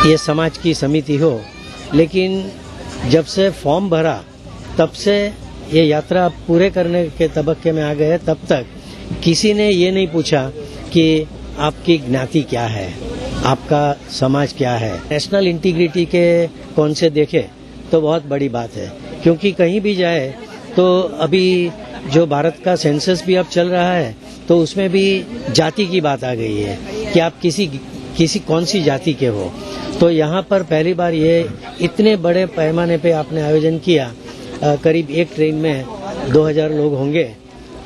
ये समाज की समिति हो, लेकिन जब से फॉर्म भरा तब से ये यात्रा पूरे करने के तबक्के में आ गए, तब तक किसी ने ये नहीं पूछा कि आपकी ज्ञाति क्या है, आपका समाज क्या है। नेशनल इंटीग्रिटी के कौन से देखे तो बहुत बड़ी बात है, क्योंकि कहीं भी जाए तो अभी जो भारत का सेंसस भी अब चल रहा है तो उसमें भी जाति की बात आ गई है कि आप किसी कौन सी जाति के हो। तो यहाँ पर पहली बार ये इतने बड़े पैमाने पे आपने आयोजन किया। करीब एक ट्रेन में 2000 लोग होंगे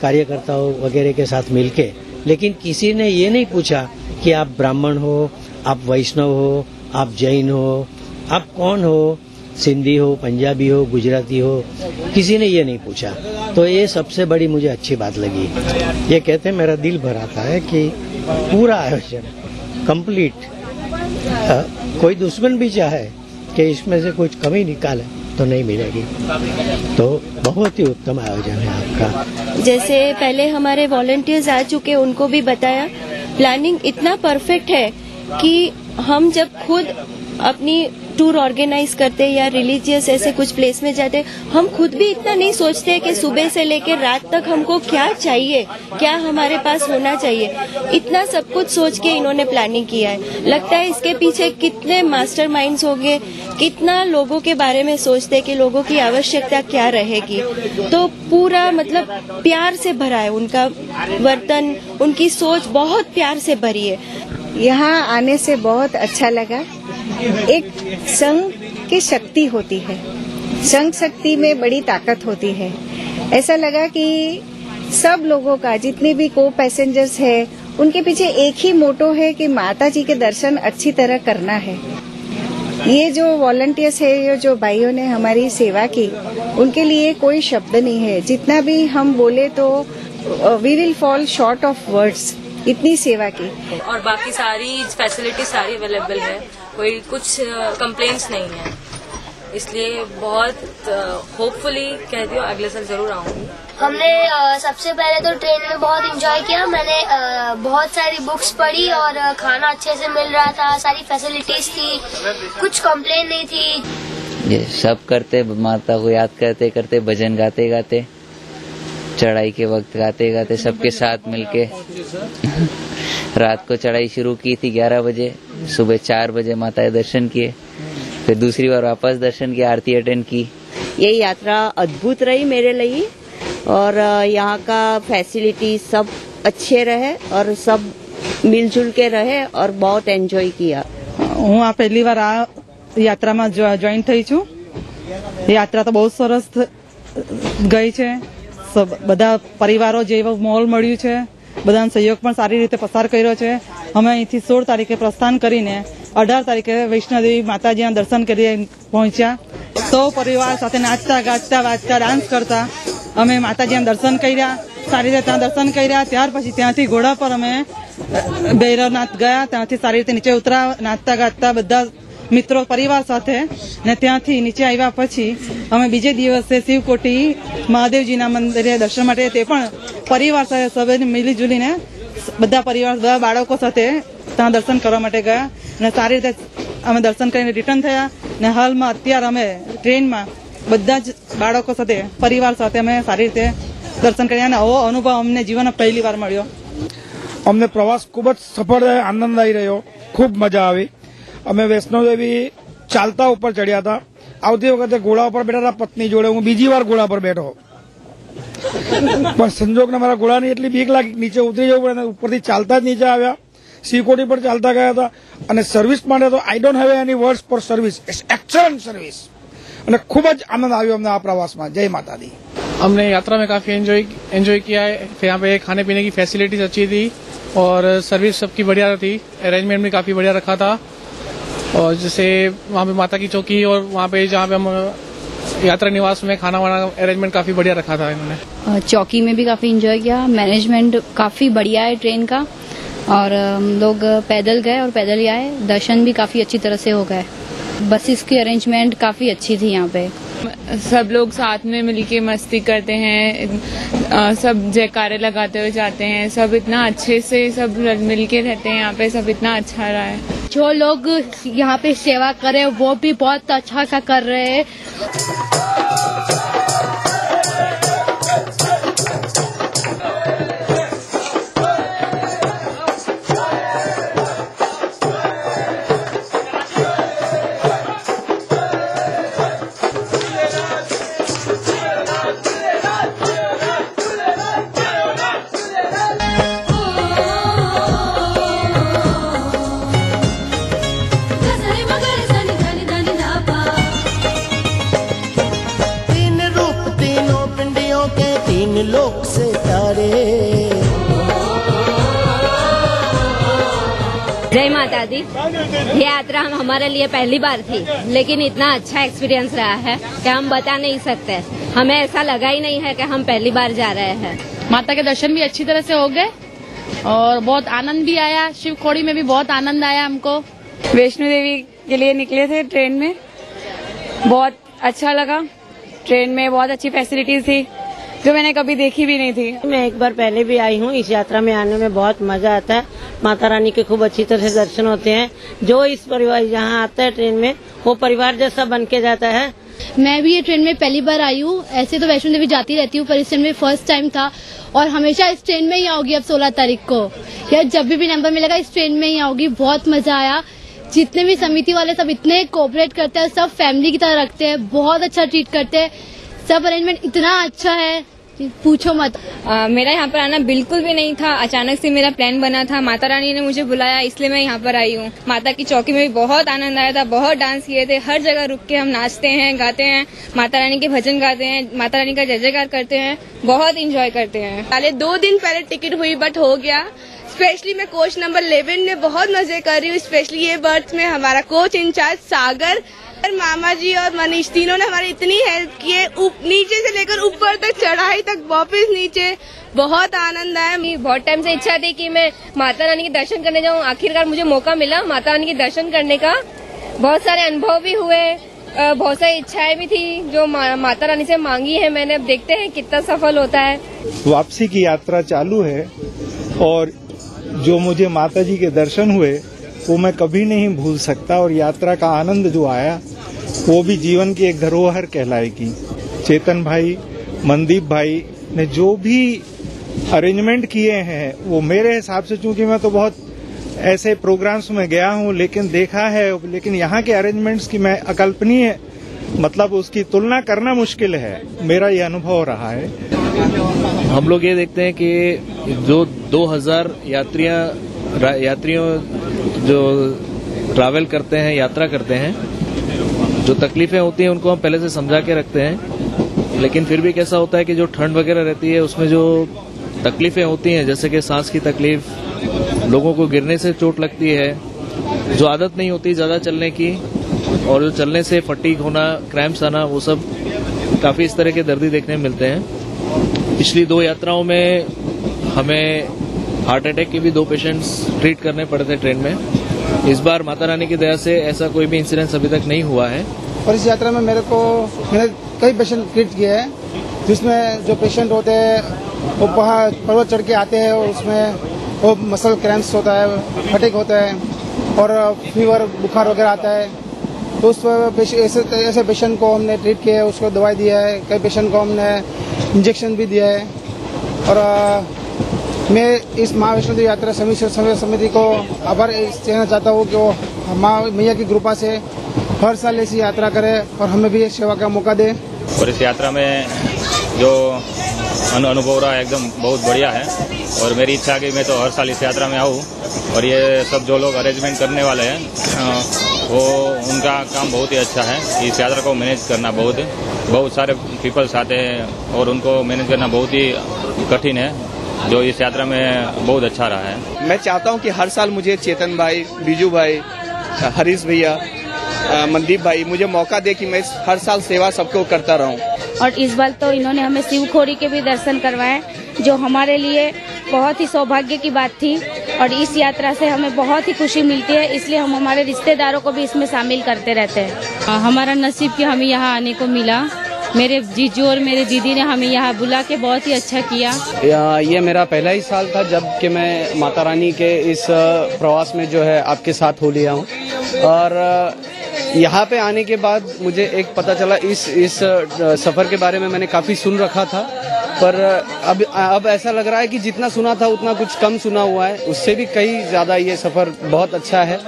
कार्यकर्ताओं वगैरह के साथ मिलके, लेकिन किसी ने ये नहीं पूछा कि आप ब्राह्मण हो, आप वैष्णव हो, आप जैन हो, आप कौन हो, सिंधी हो, पंजाबी हो, गुजराती हो, किसी ने ये नहीं पूछा। तो ये सबसे बड़ी मुझे अच्छी बात लगी। ये कहते हैं मेरा दिल भर आता है कि पूरा आयोजन कंप्लीट, कोई दुश्मन भी चाहे कि इसमें से कुछ कमी निकाले तो नहीं मिलेगी। तो बहुत ही उत्तम आयोजन है आपका। जैसे पहले हमारे वॉलंटियर्स आ चुके, उनको भी बताया, प्लानिंग इतना परफेक्ट है कि हम जब खुद अपनी टूर ऑर्गेनाइज करते या रिलीजियस ऐसे कुछ प्लेस में जाते, हम खुद भी इतना नहीं सोचते कि सुबह से लेकर रात तक हमको क्या चाहिए, क्या हमारे पास होना चाहिए। इतना सब कुछ सोच के इन्होंने प्लानिंग किया है। लगता है इसके पीछे कितने मास्टरमाइंड्स होंगे, कितना लोगों के बारे में सोचते कि लोगों की आवश्यकता क्या रहेगी। तो पूरा मतलब प्यार से भरा है उनका वर्तन, उनकी सोच बहुत प्यार से भरी है। यहाँ आने से बहुत अच्छा लगा। एक संघ की शक्ति होती है, संघ शक्ति में बड़ी ताकत होती है। ऐसा लगा कि सब लोगों का, जितने भी को पैसेंजर्स है, उनके पीछे एक ही मोटो है कि माता जी के दर्शन अच्छी तरह करना है। ये जो वॉलंटियर्स है, ये जो भाइयों ने हमारी सेवा की, उनके लिए कोई शब्द नहीं है। जितना भी हम बोले तो we will fall short of words, इतनी सेवा की। और बाकी सारी फैसिलिटी सारी अवेलेबल है, कोई कुछ कंप्लेंट्स नहीं है, इसलिए बहुत होपफुली कह दियो अगले साल जरूर आऊंगी। हमने सबसे पहले तो ट्रेन में बहुत एंजॉय किया। मैंने बहुत सारी बुक्स पढ़ी और खाना अच्छे से मिल रहा था, सारी फैसिलिटीज थी, कुछ कंप्लेन नहीं थी। ये सब करते, माता को याद करते करते, भजन गाते गाते, चढ़ाई के वक्त गाते गाते सबके साथ मिलके रात को चढ़ाई शुरू की थी 11 बजे, सुबह 4 बजे माता के दर्शन किए, फिर दूसरी बार वापस दर्शन किया, आरती अटेंड की। ये यात्रा अद्भुत रही मेरे लिए और यहाँ का फैसिलिटी सब अच्छे रहे और सब मिलजुल के रहे और बहुत एंजॉय किया। હું આ પહેલી વાર આ યાત્રામાં જોઈન થઈ છું। યાત્રા તો બહુ સરસ ગઈ છે। બધા પરિવારો જેવો માહોલ મળ્યું છે, બધાનો સહયોગ પણ સારી રીતે પસાર કર્યો છે। અમે અહીંથી 16 તારીખે પ્રસ્થાન કરીને 18 તારીખે વૈષ્ણોદેવી માતાજીના દર્શન કરી પહોંચ્યા। સૌ પરિવાર સાથે નાચતા ગાતા વાંચતા ડાન્સ કરતા અમે માતાજીના દર્શન કર્યા, સારી રીતે ત્યાં દર્શન કર્યા। ત્યાર પછી ત્યાંથી ઘોડા પર અમે ભૈરવનાથ ગયા, ત્યાંથી સારી રીતે નીચે ઉતરા નાચતા ગાતા બધા મિત્રો પરિવાર સાથે ને ત્યાંથી નીચે આવ્યા પછી અમે બીજે દિવસે શિવકોટી મહાદેવજીના મંદિરે દર્શન માટે, તે પણ પરિવાર સાથે સૌએ મિલી જુલીને બધા પરિવાર બધા બાળકો સાથે ત્યાં દર્શન કરવા માટે ગયા અને સારી રીતે અમે દર્શન કરીને રિટર્ન થયા ને હાલમાં અત્યારે અમે ટ્રેનમાં બધા જ બાળકો સાથે પરિવાર સાથે અમે સારી રીતે દર્શન કર્યા અને આવો અનુભવ અમને જીવનમાં પહેલી વાર મળ્યો। અમને પ્રવાસ ખૂબ જ સફળ આનંદદાયી રહ્યો, ખૂબ મજા આવી। અમે વૈષ્ણોદેવી ચાલતા ઉપર ચડ્યા હતા, આવતી વખતે ઘોડા ઉપર બેઠા હતા પત્ની જોડે, હું બીજી વાર ઘોડા પર બેઠો પણ સંજોગને મારા ઘોડાની એટલી બીક લાગી નીચે ઉતરી જવું પડે, ઉપરથી ચાલતા જ નીચે આવ્યા। સિવકોટી પર ચાલતા ગયા હતા અને સર્વિસ માટે તો I don't have any words for service, it's excellent service અને ખૂબ જ આનંદ આવ્યો અમને આ પ્રવાસમાં। જય માતા दी। हमने यात्रा में काफी एंजॉय किया है। यहाँ पे खाने पीने की फैसिलिटीज अच्छी थी और सर्विस सबकी बढ़िया थी, अरेंजमेंट भी काफी बढ़िया रखा था। और जैसे वहाँ पे माता की चौकी और वहाँ पे जहाँ पे हम यात्रा निवास में खाना वाना अरेंजमेंट काफी बढ़िया रखा था इन्होंने। चौकी में भी काफी एंजॉय किया, मैनेजमेंट काफी बढ़िया है ट्रेन का और हम लोग पैदल गए और पैदल ही आए, दर्शन भी काफी अच्छी तरह से हो गए। बसेस की अरेंजमेंट काफी अच्छी थी। यहाँ पे सब लोग साथ में मिलके मस्ती करते हैं, सब जयकारे लगाते हुए जाते हैं, सब इतना अच्छे से सब मिलके रहते हैं यहाँ पे, सब इतना अच्छा रहा है। जो लोग यहाँ पे सेवा करे वो भी बहुत अच्छा सा कर रहे हैं। लोक से तारे। जय माता दी। ये यात्रा हमारे लिए पहली बार थी, लेकिन इतना अच्छा एक्सपीरियंस रहा है कि हम बता नहीं सकते। हमें ऐसा लगा ही नहीं है कि हम पहली बार जा रहे हैं। माता के दर्शन भी अच्छी तरह से हो गए और बहुत आनंद भी आया। शिव खोड़ी में भी बहुत आनंद आया हमको। वैष्णो देवी के लिए निकले थे ट्रेन में, बहुत अच्छा लगा। ट्रेन में बहुत अच्छी फैसिलिटीज थी जो मैंने कभी देखी भी नहीं थी। मैं एक बार पहले भी आई हूँ। इस यात्रा में आने में बहुत मजा आता है। माता रानी के खूब अच्छी तरह से दर्शन होते हैं। जो इस परिवार यहाँ आता है ट्रेन में, वो परिवार जैसा बन के जाता है। मैं भी ये ट्रेन में पहली बार आई हूँ। ऐसे तो वैष्णो देवी जाती रहती हूँ, पर इस ट्रेन में फर्स्ट टाइम था और हमेशा इस ट्रेन में ही आऊंगी। अब 16 तारीख को या जब भी नंबर मिलेगा इस ट्रेन में ही आऊंगी। बहुत मजा आया। जितने भी समिति वाले सब इतने कोऑपरेट करते हैं, सब फैमिली की तरह रखते हैं, बहुत अच्छा ट्रीट करते हैं। सब अरेंजमेंट इतना अच्छा है, पूछो मत। मेरा यहाँ पर आना बिल्कुल भी नहीं था। अचानक से मेरा प्लान बना था, माता रानी ने मुझे बुलाया, इसलिए मैं यहाँ पर आई हूँ। माता की चौकी में भी बहुत आनंद आया था, बहुत डांस किए थे। हर जगह रुक के हम नाचते हैं, गाते हैं, माता रानी के भजन गाते हैं, माता रानी का जय जयकार करते हैं, बहुत इंजॉय करते हैं। पहले 2 दिन पहले टिकट हुई बट हो गया। स्पेशली मैं कोच नंबर 11 में बहुत मजे कर रही हूँ। स्पेशली ये बर्थ में हमारा कोच इंचार्ज सागर, मामा जी और मनीष तीनों ने हमारी इतनी हेल्प की है। नीचे से लेकर ऊपर तक, चढ़ाई तक, वापस नीचे, बहुत आनंद आया। बहुत टाइम से इच्छा थी कि मैं माता रानी के दर्शन करने जाऊँ। आखिरकार मुझे मौका मिला माता रानी के दर्शन करने का। बहुत सारे अनुभव भी हुए, बहुत सारी इच्छाएं भी थी जो माता रानी से मांगी है मैंने। अब देखते हैं कितना सफल होता है। वापसी की यात्रा चालू है और जो मुझे माता जी के दर्शन हुए वो मैं कभी नहीं भूल सकता। और यात्रा का आनंद जो आया वो भी जीवन की एक धरोहर कहलाएगी। चेतन भाई, मनदीप भाई ने जो भी अरेंजमेंट किए हैं वो मेरे हिसाब से, चूंकि मैं तो बहुत ऐसे प्रोग्राम्स में गया हूं लेकिन देखा है, लेकिन यहाँ के अरेंजमेंट्स की मैं अकल्पनीय, मतलब उसकी तुलना करना मुश्किल है। मेरा ये अनुभव रहा है। हम लोग ये देखते हैं कि जो 2000 यात्रियों जो ट्रैवल करते हैं, यात्रा करते हैं, जो तकलीफें होती हैं उनको हम पहले से समझा के रखते हैं। लेकिन फिर भी कैसा होता है कि जो ठंड वगैरह रहती है उसमें जो तकलीफें होती हैं, जैसे कि सांस की तकलीफ, लोगों को गिरने से चोट लगती है, जो आदत नहीं होती ज्यादा चलने की, और जो चलने से फटीग होना, क्रैम्प्स आना, वो सब काफी इस तरह के दर्द देखने मिलते हैं। पिछली 2 यात्राओं में हमें हार्ट अटैक के भी 2 पेशेंट्स ट्रीट करने पड़े थे ट्रेन में। इस बार माता रानी की दया से ऐसा कोई भी इंसिडेंस अभी तक नहीं हुआ है। और इस यात्रा में मैंने कई पेशेंट ट्रीट किए हैं, जिसमें जो पेशेंट होते हैं वो पहाड़ पर्वत चढ़ के आते हैं और उसमें वो मसल क्रैम्प्स होता है, फटीग होता है और फीवर, बुखार वगैरह आता है। तो उस ऐसे पेशेंट को हमने ट्रीट किया है, उसको दवाई दिया है। कई पेशेंट को हमने इंजेक्शन भी दिया है। और मैं इस माँ वैष्णो देवी यात्रा समिति को आभार कहना चाहता हूँ कि वो माँ मैया की कृपा से हर साल ऐसी यात्रा करे और हमें भी एक सेवा का मौका दे। और इस यात्रा में जो अनुभव रहा एकदम बहुत बढ़िया है और मेरी इच्छा है कि मैं तो हर साल इस यात्रा में आऊँ। और ये सब जो लोग अरेंजमेंट करने वाले हैं वो उनका काम बहुत ही अच्छा है। इस यात्रा को मैनेज करना बहुत सारे पीपल्स आते हैं और उनको मैनेज करना बहुत ही कठिन है, जो इस यात्रा में बहुत अच्छा रहा है। मैं चाहता हूं कि हर साल मुझे चेतन भाई, बीजू भाई, हरीश भैया, मनदीप भाई मुझे मौका दे कि मैं हर साल सेवा सबको करता रहूं। और इस बार तो इन्होंने हमें शिव खोड़ी के भी दर्शन करवाए, जो हमारे लिए बहुत ही सौभाग्य की बात थी। और इस यात्रा से हमें बहुत ही खुशी मिलती है, इसलिए हम हमारे रिश्तेदारों को भी इसमें शामिल करते रहते हैं। हमारा नसीब कि हमें यहाँ आने को मिला मेरे जीजू और मेरे दीदी ने हमें यहाँ बुला के बहुत ही अच्छा किया। ये मेरा पहला ही साल था जब कि मैं माता रानी के इस प्रवास में जो है आपके साथ हो लिया हूँ, और यहाँ पे आने के बाद मुझे एक पता चला, इस सफ़र के बारे में मैंने काफ़ी सुन रखा था, पर अब ऐसा लग रहा है कि जितना सुना था उतना कुछ कम सुना हुआ है, उससे भी कहीं ज़्यादा ये सफ़र बहुत अच्छा है।